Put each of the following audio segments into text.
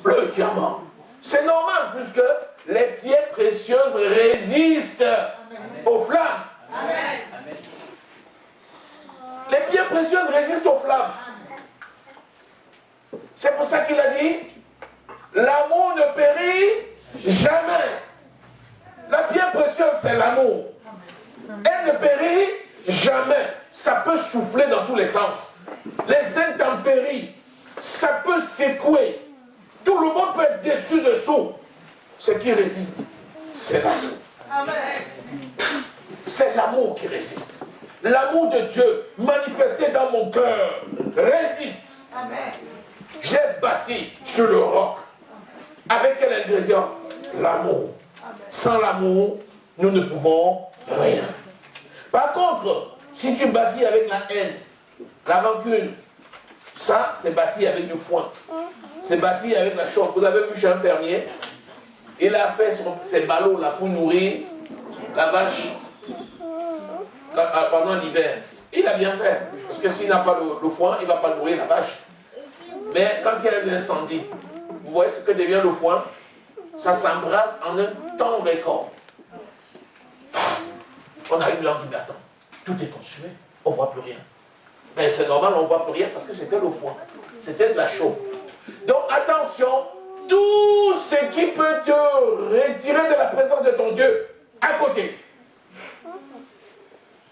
Le diamant. C'est normal puisque les pierres précieuses résistent aux flammes. Amen. Les pierres précieuses résistent aux flammes. C'est pour ça qu'il a dit, l'amour ne périt jamais. La pierre précieuse, c'est l'amour. Elle ne périt jamais. Ça peut souffler dans tous les sens. Les intempéries, ça peut secouer. Tout le monde peut être déçu dessous. Ce qui résiste, c'est l'amour. C'est l'amour qui résiste. L'amour de Dieu manifesté dans mon cœur résiste. J'ai bâti sur le roc. Avec quel ingrédient? L'amour. Sans l'amour, nous ne pouvons rien. Par contre, si tu bâtis avec la haine, la rancune, ça, c'est bâti avec du foin. C'est bâti avec la chaux. Vous avez vu chez un fermier, il a fait ses ballots là pour nourrir la vache pendant l'hiver. Il a bien fait. Parce que s'il n'a pas le foin, il ne va pas nourrir la vache. Mais quand il y a un incendie, vous voyez ce que devient le foin? Ça s'embrasse en un temps record. On arrive là, on dit, mais attends, tout est consumé, on ne voit plus rien. Mais c'est normal, on ne voit plus rien parce que c'était le foin. C'était de la chaux. Donc attention, tout ce qui peut te retirer de la présence de ton Dieu, à côté.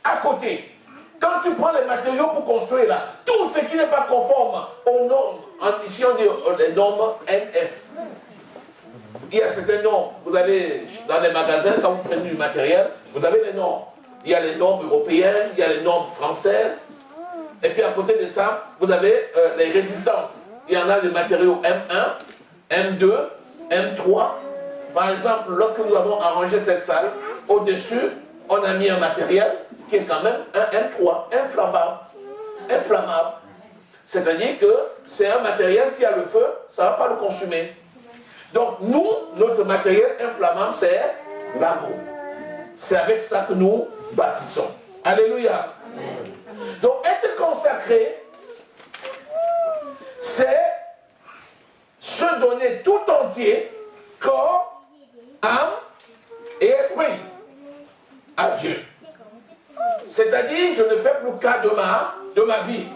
À côté. Quand tu prends les matériaux pour construire là, tout ce qui n'est pas conforme aux normes, ici on dit les normes NF. Il y a certaines normes, vous allez dans les magasins, quand vous prenez du matériel, vous avez les normes. Il y a les normes européennes, il y a les normes françaises. Et puis à côté de ça, vous avez les résistances. Il y en a des matériaux M1, M2, M3. Par exemple, lorsque nous avons arrangé cette salle, au-dessus, on a mis un matériel qui est quand même un M3, inflammable. C'est-à-dire que c'est un matériel, s'il y a le feu, ça ne va pas le consumer. Donc nous, notre matériel inflammable, c'est l'amour. C'est avec ça que nous bâtissons. Alléluia. Amen. Donc être consacré, c'est se donner tout entier, corps, âme et esprit à Dieu. C'est-à-dire, je ne fais plus cas de ma vie.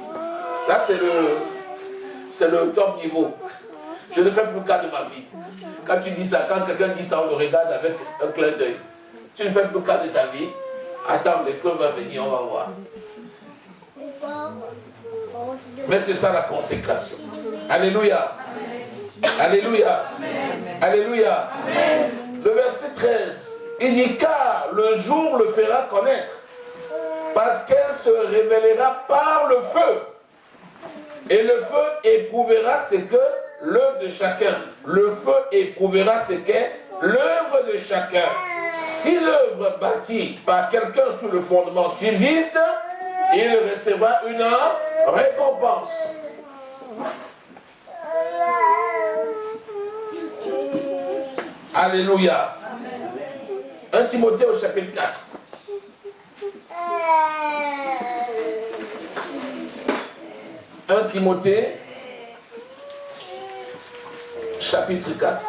Là, c'est le top niveau. Je ne fais plus cas de ma vie. Quand tu dis ça, quand quelqu'un dit ça, on le regarde avec un clin d'œil. Tu ne fais plus cas de ta vie. Attends, l'épreuve va venir, on va voir. Mais c'est ça la consécration. Alléluia. Alléluia. Alléluia. Le verset 13. Il dit, car le jour le fera connaître, parce qu'elle se révélera par le feu. Et le feu éprouvera ce que l'œuvre de chacun. Le feu éprouvera ce qu'est l'œuvre de chacun. Si l'œuvre bâtie par quelqu'un sous le fondement subsiste, il recevra une récompense. Alléluia. 1 Timothée au chapitre 4. Timothée, chapitre 4.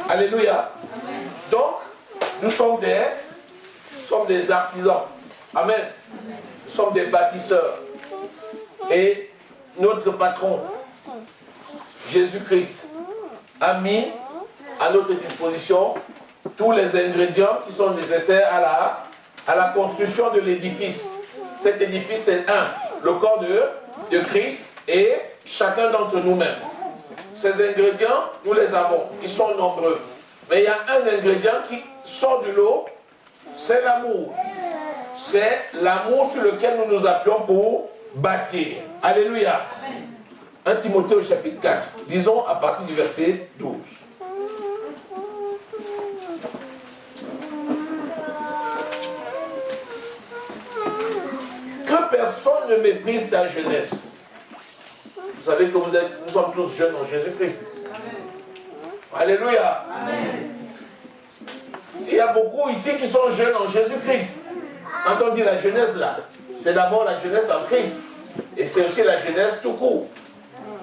Alléluia. Donc, nous sommes des artisans. Amen. Nous sommes des bâtisseurs. Et notre patron, Jésus-Christ, a mis à notre disposition tous les ingrédients qui sont nécessaires à la construction de l'édifice. Cet édifice, c'est le corps de Christ et chacun d'entre nous-mêmes. Ces ingrédients, nous les avons, ils sont nombreux. Mais il y a un ingrédient qui sort de l'eau, c'est l'amour. C'est l'amour sur lequel nous nous appuyons pour bâtir. Alléluia. 1 Timothée au chapitre 4, disons à partir du verset 12. Que personne ne méprise ta jeunesse. Vous savez que nous sommes tous jeunes en Jésus-Christ. Alléluia. Amen. Il y a beaucoup ici qui sont jeunes en Jésus-Christ. Quand on dit la jeunesse là, c'est d'abord la jeunesse en Christ. Et c'est aussi la jeunesse tout court.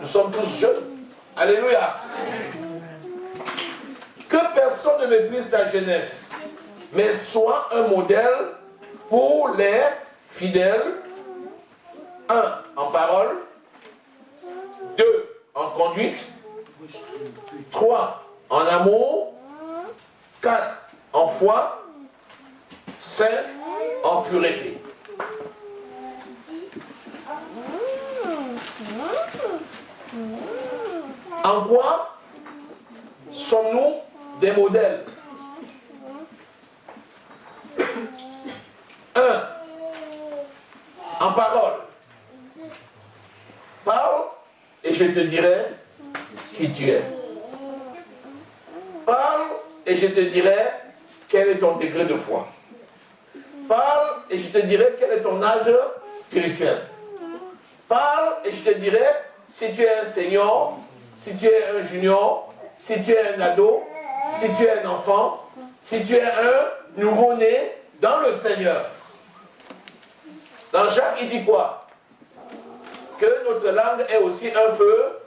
Nous sommes tous jeunes. Alléluia. Que personne ne méprise ta jeunesse, mais sois un modèle pour les fidèles. 1. En parole. 2. En conduite. 3. En amour. 4. En foi. 5. En pureté. En quoi sommes-nous des modèles? 1. En parole. Parle et je te dirai qui tu es. Parle et je te dirai quel est ton degré de foi. Parle et je te dirai quel est ton âge spirituel. Parle et je te dirai si tu es un senior, si tu es un junior, si tu es un ado, si tu es un enfant, si tu es un nouveau-né dans le Seigneur. Dans Jacques, il dit quoi? Que notre langue est aussi un feu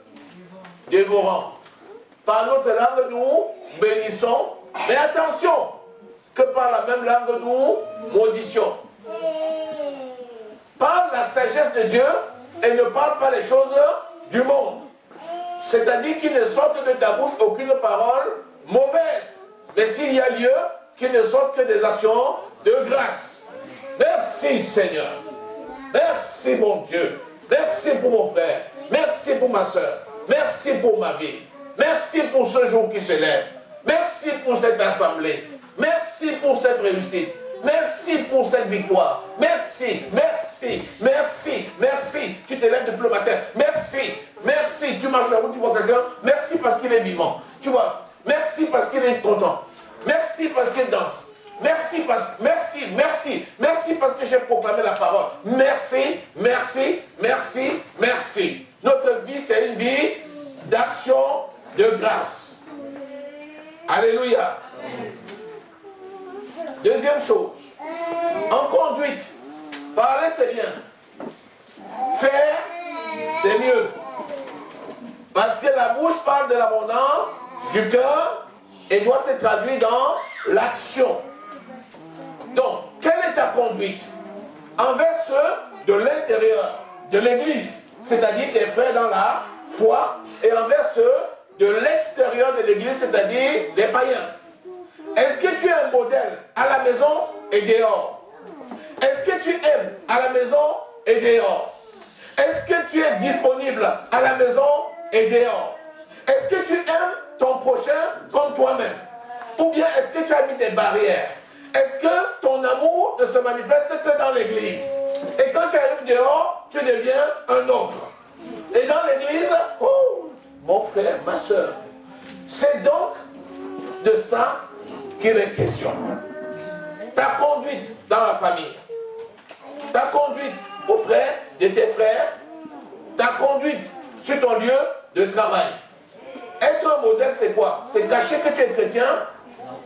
dévorant. Par notre langue, nous bénissons, mais attention, que par la même langue, nous maudissions. Parle la sagesse de Dieu et ne parle pas les choses du monde. C'est-à-dire qu'il ne sorte de ta bouche aucune parole mauvaise. Mais s'il y a lieu, qu'il ne sorte que des actions de grâce. Merci Seigneur. Merci mon Dieu. Merci pour mon frère. Merci pour ma soeur. Merci pour ma vie. Merci pour ce jour qui se lève. Merci pour cette assemblée. Merci pour cette réussite. Merci pour cette victoire. Merci, merci, merci, merci. Tu te lèves depuis le matin. Merci, merci. Tu marches sur la route, tu vois quelqu'un. Merci parce qu'il est vivant. Tu vois, merci parce qu'il est content. Merci parce qu'il danse. Merci parce que j'ai proclamé la parole. Merci, merci, merci, merci. Notre vie, c'est une vie d'action de grâce. Alléluia. Deuxième chose, en conduite, parler c'est bien, faire c'est mieux. Parce que la bouche parle de l'abondance du cœur et doit se traduire dans l'action. Donc, quelle est ta conduite envers ceux de l'intérieur de l'église, c'est-à-dire tes frères dans la foi, et envers ceux de l'extérieur de l'église, c'est-à-dire les païens? Est-ce que tu es un modèle à la maison et dehors? Est-ce que tu aimes à la maison et dehors? Est-ce que tu es disponible à la maison et dehors? Est-ce que tu aimes ton prochain comme toi-même? Ou bien est-ce que tu as mis des barrières? Est-ce que ton amour ne se manifeste que dans l'église? Et quand tu arrives dehors, tu deviens un autre. Et dans l'église, oh, mon frère, ma soeur, c'est donc de ça qu'il est question. Ta conduite dans la famille, ta conduite auprès de tes frères, ta conduite sur ton lieu de travail. Être un modèle, c'est quoi? C'est cacher que tu es chrétien.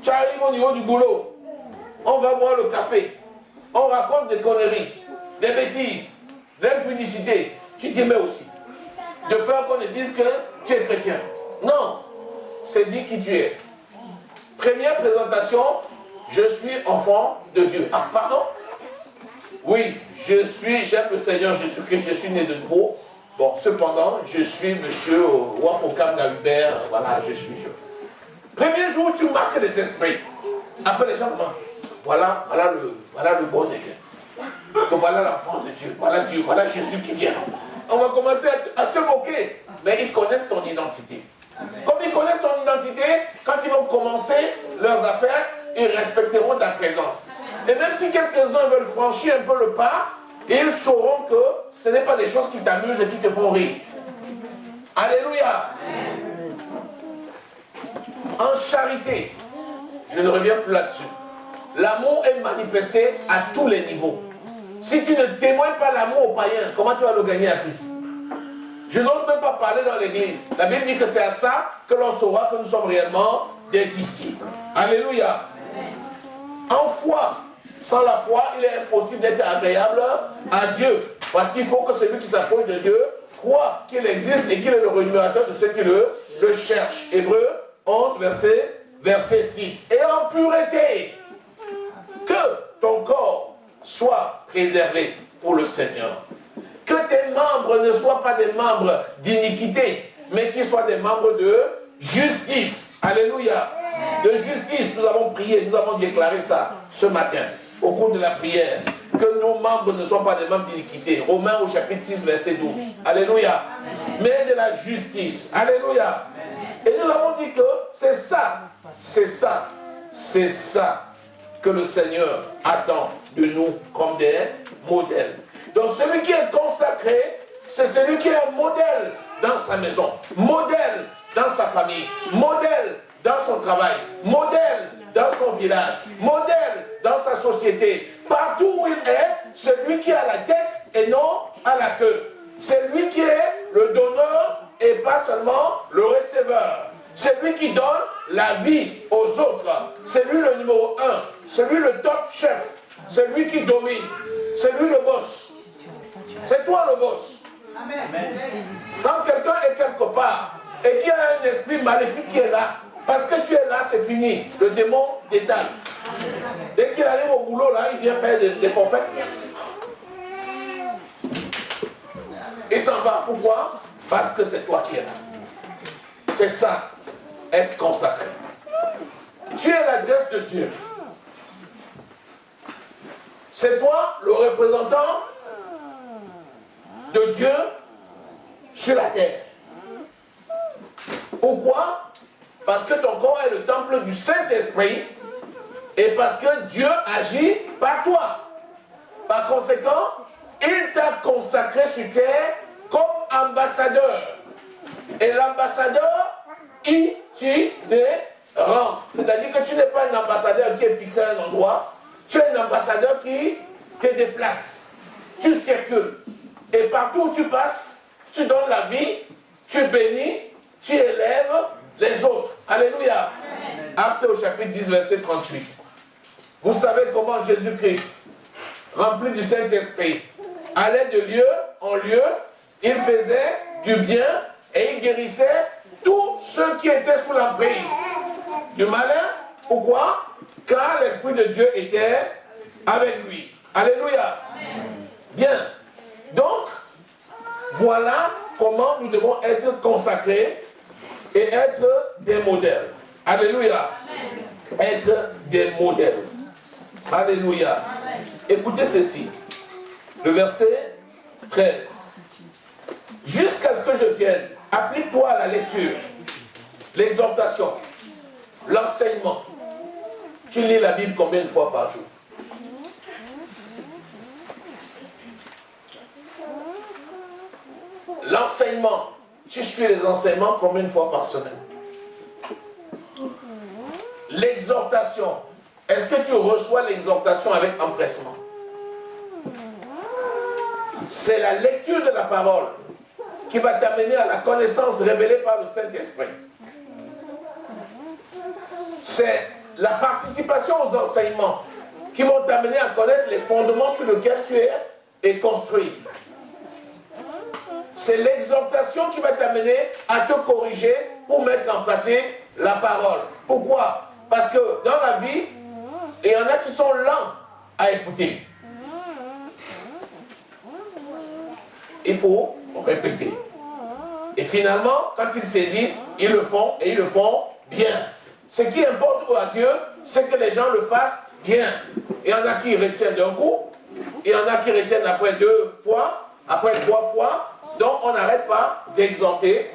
Tu arrives au niveau du boulot. On va boire le café. On raconte des conneries, des bêtises, de l'impunicité. Tu t'y mets aussi. De peur qu'on te dise que tu es chrétien. Non. C'est dit qui tu es. Première présentation, je suis enfant de Dieu. Ah, pardon? Oui, j'aime le Seigneur Jésus-Christ, je suis né de nouveau. Bon, cependant, je suis monsieur Wafokam d'Albert, voilà, je suis. Premier jour, tu marques les esprits. Après, les gens demandent, voilà le bon Dieu. Voilà l'enfant de Dieu, voilà Jésus qui vient. On va commencer à se moquer, mais ils connaissent ton identité. Comme ils connaissent ton identité, quand ils vont commencer leurs affaires, ils respecteront ta présence. Et même si quelques-uns veulent franchir un peu le pas, ils sauront que ce n'est pas des choses qui t'amusent et qui te font rire. Alléluia. En charité, je ne reviens plus là-dessus. L'amour est manifesté à tous les niveaux. Si tu ne témoignes pas l'amour aux païens, comment tu vas le gagner à Christ? Je n'ose même pas parler dans l'église. La Bible dit que c'est à ça que l'on saura que nous sommes réellement des disciples. Alléluia. En foi, Sans la foi, il est impossible d'être agréable à Dieu. Parce qu'il faut que celui qui s'approche de Dieu croit qu'il existe et qu'il est le rémunérateur de ceux qui le cherchent. Hébreux 11, verset 6. Et en pureté, que ton corps soit préservé pour le Seigneur. Que tes membres ne soient pas des membres d'iniquité, mais qu'ils soient des membres de justice. Alléluia. De justice, nous avons prié, nous avons déclaré ça ce matin, au cours de la prière. Que nos membres ne soient pas des membres d'iniquité. Romains au chapitre 6, verset 12. Alléluia. Mais de la justice. Alléluia. Et nous avons dit que c'est ça que le Seigneur attend de nous comme des modèles. Donc celui qui est consacré, c'est celui qui est un modèle dans sa maison, modèle dans sa famille, modèle dans son travail, modèle dans son village, modèle dans sa société. Partout où il est, celui qui a la tête et non à la queue. C'est lui qui est le donneur et pas seulement le receveur. C'est lui qui donne la vie aux autres. C'est lui le numéro 1. C'est lui le top chef. C'est lui qui domine. C'est lui le boss. C'est toi le boss. Amen. Quand quelqu'un est quelque part et qu'il y a un esprit maléfique qui est là, parce que tu es là, c'est fini. Le démon détale. Dès qu'il arrive au boulot, là, il vient faire des forfaits. Il s'en va. Pourquoi? Parce que c'est toi qui es là. C'est ça, être consacré. Tu es l'adresse de Dieu. C'est toi le représentant de Dieu sur la terre. Pourquoi? Parce que ton corps est le temple du Saint-Esprit et parce que Dieu agit par toi. Par conséquent, il t'a consacré sur terre comme ambassadeur. Et l'ambassadeur itinérant. C'est-à-dire que tu n'es pas un ambassadeur qui est fixé à un endroit, tu es un ambassadeur qui te déplace. Tu circules. Et partout où tu passes, tu donnes la vie, tu bénis, tu élèves les autres. Alléluia. Actes au chapitre 10, verset 38. Vous savez comment Jésus-Christ, rempli du Saint-Esprit, allait de lieu en lieu, il faisait du bien et il guérissait tous ceux qui étaient sous l'emprise du malin. Pourquoi? Car l'Esprit de Dieu était avec lui. Alléluia. Bien. Donc, voilà comment nous devons être consacrés et être des modèles. Alléluia. Être des modèles. Alléluia. Écoutez ceci. Le verset 13. Jusqu'à ce que je vienne, applique-toi à la lecture, l'exhortation, l'enseignement. Tu lis la Bible combien de fois par jour? L'enseignement, tu suis les enseignements combien de fois par semaine? L'exhortation, est-ce que tu reçois l'exhortation avec empressement? C'est la lecture de la parole qui va t'amener à la connaissance révélée par le Saint-Esprit. C'est la participation aux enseignements qui vont t'amener à connaître les fondements sur lesquels tu es construit. C'est l'exhortation qui va t'amener à te corriger pour mettre en pratique la parole. Pourquoi? Parce que dans la vie, il y en a qui sont lents à écouter. Il faut répéter. Et finalement, quand ils saisissent, ils le font et ils le font bien. Ce qui importe à Dieu, c'est que les gens le fassent bien. Il y en a qui retiennent d'un coup, il y en a qui retiennent après 2 fois, après 3 fois. Donc on n'arrête pas d'exhorter,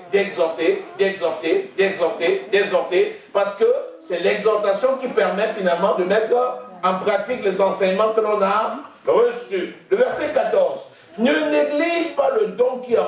parce que c'est l'exhortation qui permet finalement de mettre en pratique les enseignements que l'on a reçus. Le verset 14. Ne néglige pas le don qui est